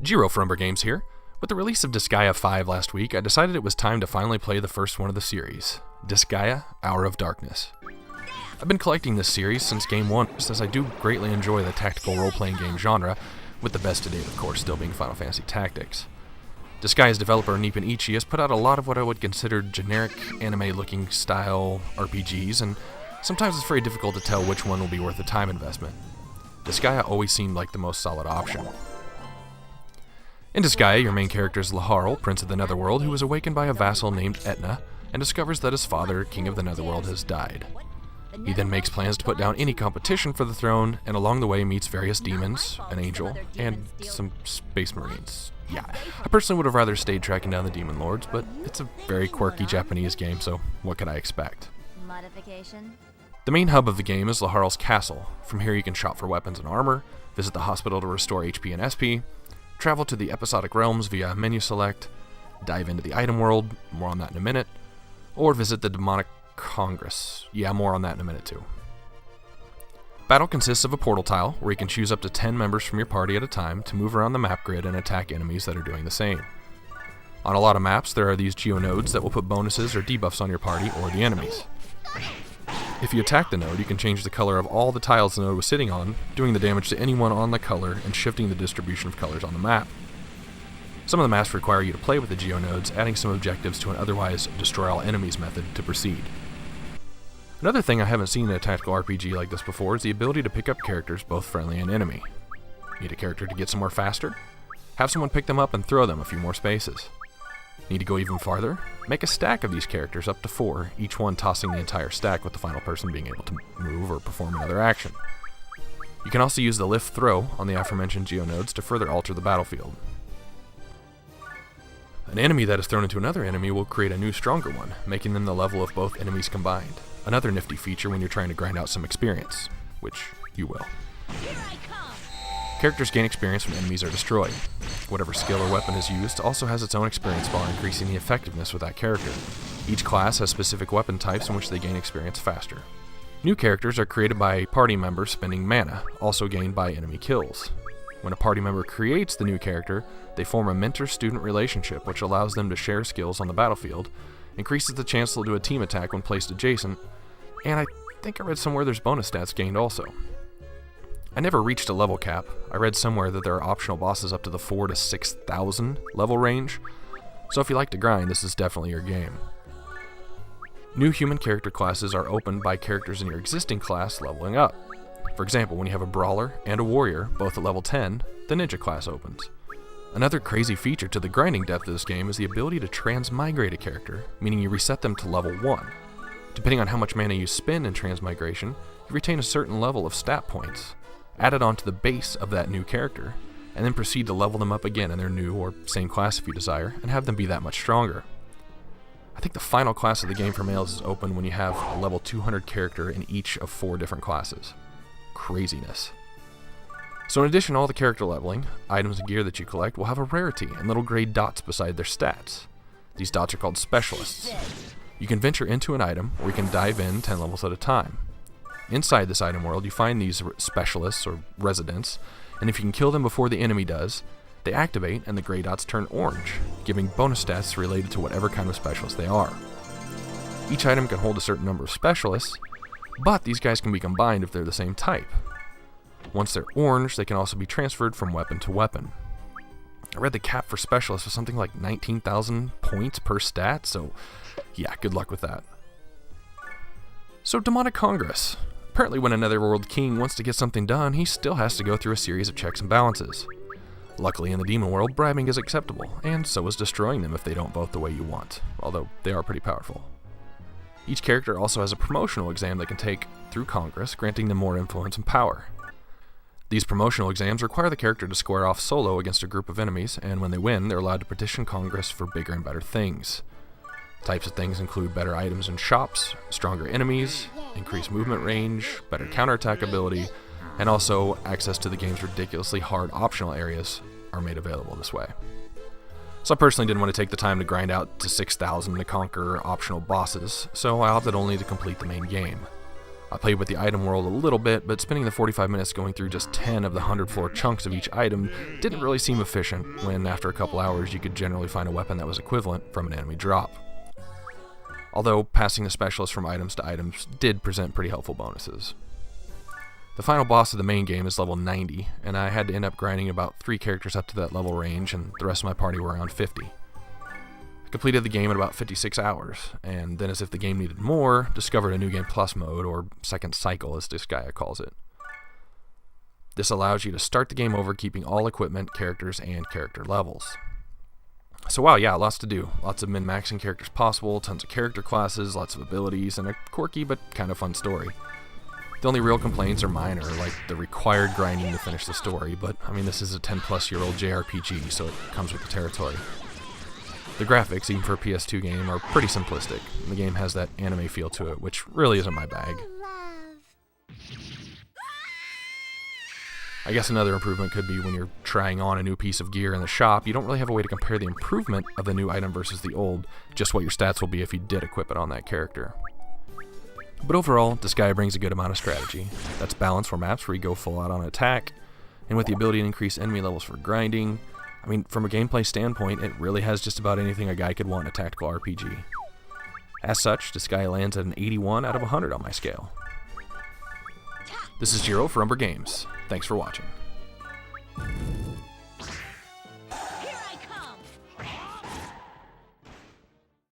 Jiro from Umbra Games here. With the release of Disgaea 5 last week, I decided it was time to finally play the first one of the series, Disgaea Hour of Darkness. I've been collecting this series since Game 1, as I do greatly enjoy the tactical role-playing game genre, with the best to date, of course, still being Final Fantasy Tactics. Disgaea's developer Nippon Ichi has put out a lot of what I would consider generic anime-looking style RPGs, and sometimes it's very difficult to tell which one will be worth the time investment. Disgaea always seemed like the most solid option. In Disgaea, your main character is Lahars, Prince of the Netherworld, who is awakened by a vassal named Etna, and discovers that his father, King of the Netherworld, has died. He then makes plans to put down any competition for the throne, and along the way meets various demons, an angel, and some space marines. Yeah, I personally would have rather stayed tracking down the demon lords, but it's a very quirky Japanese game, so what could I expect? Modification? The main hub of the game is Lahars Castle. From here you can shop for weapons and armor, visit the hospital to restore HP and SP, travel to the episodic realms via menu select, dive into the item world, more on that in a minute, or visit the demonic congress. Yeah, more on that in a minute too. Battle consists of a portal tile, where you can choose up to 10 members from your party at a time to move around the map grid and attack enemies that are doing the same. On a lot of maps, there are these geonodes that will put bonuses or debuffs on your party or the enemies. If you attack the node, you can change the color of all the tiles the node was sitting on, doing the damage to anyone on the color and shifting the distribution of colors on the map. Some of the maps require you to play with the geonodes, adding some objectives to an otherwise destroy all enemies method to proceed. Another thing I haven't seen in a tactical RPG like this before is the ability to pick up characters, both friendly and enemy. Need a character to get somewhere faster? Have someone pick them up and throw them a few more spaces. Need to go even farther? Make a stack of these characters up to 4, each one tossing the entire stack with the final person being able to move or perform another action. You can also use the lift throw on the aforementioned geonodes to further alter the battlefield. An enemy that is thrown into another enemy will create a new stronger one, making them the level of both enemies combined. Another nifty feature when you're trying to grind out some experience, which you will. Characters gain experience when enemies are destroyed. Whatever skill or weapon is used also has its own experience bar, increasing the effectiveness with that character. Each class has specific weapon types in which they gain experience faster. New characters are created by party members spending mana, also gained by enemy kills. When a party member creates the new character, they form a mentor-student relationship, which allows them to share skills on the battlefield, increases the chance they'll do a team attack when placed adjacent, and I think I read somewhere there's bonus stats gained also. I never reached a level cap. I read somewhere that there are optional bosses up to the 4,000 to 6,000 level range, so if you like to grind, this is definitely your game. New human character classes are opened by characters in your existing class leveling up. For example, when you have a brawler and a warrior, both at level 10, the ninja class opens. Another crazy feature to the grinding depth of this game is the ability to transmigrate a character, meaning you reset them to level 1. Depending on how much mana you spend in transmigration, you retain a certain level of stat points, added onto the base of that new character, and then proceed to level them up again in their new or same class if you desire, and have them be that much stronger. I think the final class of the game for males is open when you have a level 200 character in each of 4 different classes. Craziness. So in addition to all the character leveling, items and gear that you collect will have a rarity and little gray dots beside their stats. These dots are called specialists. You can venture into an item, or you can dive in 10 levels at a time. Inside this item world, you find these specialists, or residents, and if you can kill them before the enemy does, they activate and the gray dots turn orange, giving bonus stats related to whatever kind of specialist they are. Each item can hold a certain number of specialists, but these guys can be combined if they're the same type. Once they're orange, they can also be transferred from weapon to weapon. I read the cap for specialists was something like 19,000 points per stat, so yeah, good luck with that. So Demonic Congress. Apparently when a Netherworld king wants to get something done, he still has to go through a series of checks and balances. Luckily in the demon world, bribing is acceptable, and so is destroying them if they don't vote the way you want, although they are pretty powerful. Each character also has a promotional exam they can take through Congress, granting them more influence and power. These promotional exams require the character to square off solo against a group of enemies, and when they win, they're allowed to petition Congress for bigger and better things. Types of things include better items in shops, stronger enemies, increased movement range, better counterattack ability, and also access to the game's ridiculously hard optional areas are made available this way. So I personally didn't want to take the time to grind out to 6,000 to conquer optional bosses, so I opted only to complete the main game. I I played with the item world a little bit, but spending the 45 minutes going through just 10 of the 100 floor chunks of each item didn't really seem efficient when after a couple hours you could generally find a weapon that was equivalent from an enemy drop. Although passing the specialist from items to items did present pretty helpful bonuses. The final boss of the main game is level 90, and I had to end up grinding about 3 characters up to that level range, and the rest of my party were around 50. I completed the game in about 56 hours, and then as if the game needed more, discovered a New Game Plus mode, or second cycle as Disgaea calls it. This allows you to start the game over keeping all equipment, characters, and character levels. So wow, yeah, lots to do. Lots of min-maxing characters possible, tons of character classes, lots of abilities, and a quirky but kind of fun story. The only real complaints are minor, like the required grinding to finish the story, but I mean this is a 10-plus-year-old JRPG, so it comes with the territory. The graphics, even for a PS2 game, are pretty simplistic. The game has that anime feel to it, which really isn't my bag. I guess another improvement could be when you're trying on a new piece of gear in the shop, you don't really have a way to compare the improvement of the new item versus the old, just what your stats will be if you did equip it on that character. But overall, Disgaea brings a good amount of strategy. That's balanced for maps where you go full out on attack, and with the ability to increase enemy levels for grinding. I mean, from a gameplay standpoint, it really has just about anything a guy could want in a tactical RPG. As such, Disgaea lands at an 81 out of 100 on my scale. This is Jiro for Umbra Games. Thanks for watching.